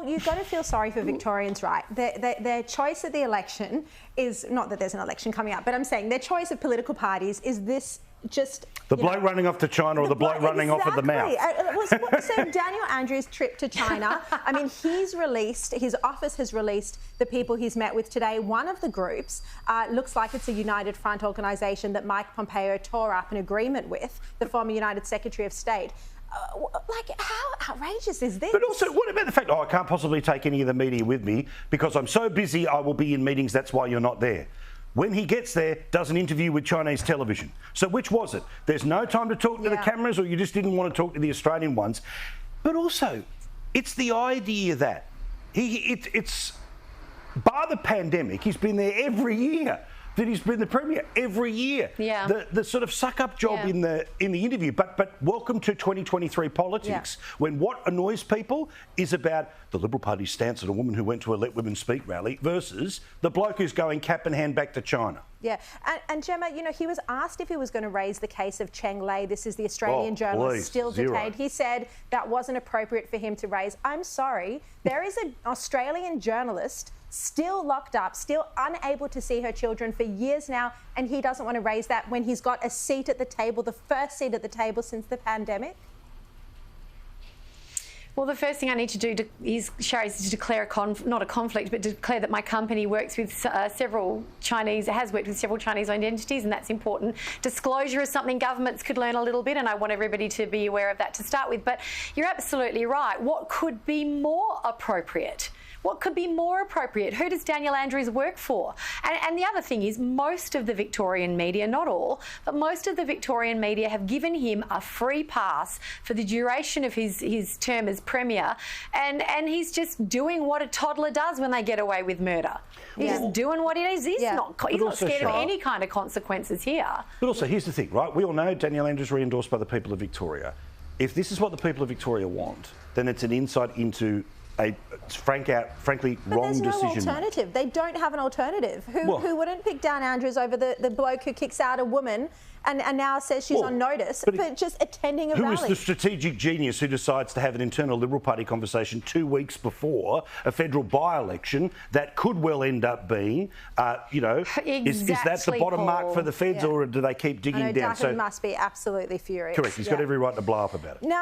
you've got to feel sorry for Victorians, right? Their choice at the election is, not that there's an election coming up, but I'm saying their choice of political parties is this just... The bloke running off to China or the bloke running off at the mouth. So Daniel Andrews' trip to China, I mean, his office has released the people he's met with today. One of the groups looks like it's a United Front organisation that Mike Pompeo tore up an agreement with, the former United Secretary of State. How outrageous is this? But also, what about the fact, I can't possibly take any of the media with me because I'm so busy, I will be in meetings, that's why you're not there. When he gets there, does an interview with Chinese television. So which was it? There's no time to talk to the cameras, or you just didn't want to talk to the Australian ones? But also, it's the idea that it's bar the pandemic, he's been there every year. That he's been the Premier every year. Yeah. The sort of suck-up job in the interview. But welcome to 2023 politics, when what annoys people is about the Liberal Party's stance on a woman who went to a Let Women Speak rally versus the bloke who's going cap in hand back to China. Yeah, and Gemma, you know, he was asked if he was going to raise the case of Cheng Lei. This is the Australian journalist still detained. He said that wasn't appropriate for him to raise. I'm sorry, there is an Australian journalist still locked up, still unable to see her children for years now, and he doesn't want to raise that when he's got a seat at the table, the first seat at the table since the pandemic? Well, the first thing I need to do is, Sharri, is to declare not a conflict, but to declare that my company works with has worked with several Chinese-owned entities, and that's important. Disclosure is something governments could learn a little bit, and I want everybody to be aware of that to start with. But you're absolutely right. What could be more appropriate? What could be more appropriate? Who does Daniel Andrews work for? And the other thing is, most of the Victorian media, not all, but most of the Victorian media have given him a free pass for the duration of his term as Premier, and he's just doing what a toddler does when they get away with murder. He's just doing what he is. He's not scared of any kind of consequences here. But also, here's the thing, right? We all know Daniel Andrews re-endorsed by the people of Victoria. If this is what the people of Victoria want, then it's an insight into a frankly wrong decision. But there's no alternative. They don't have an alternative. Who wouldn't pick down Andrews over the bloke who kicks out a woman and now says she's on notice for just attending a rally? Who is the strategic genius who decides to have an internal Liberal Party conversation 2 weeks before a federal by-election that could well end up being, is that the bottom mark for the feds, or do they keep digging down? Duffy must be absolutely furious. Correct. He's got every right to blow up about it. Now,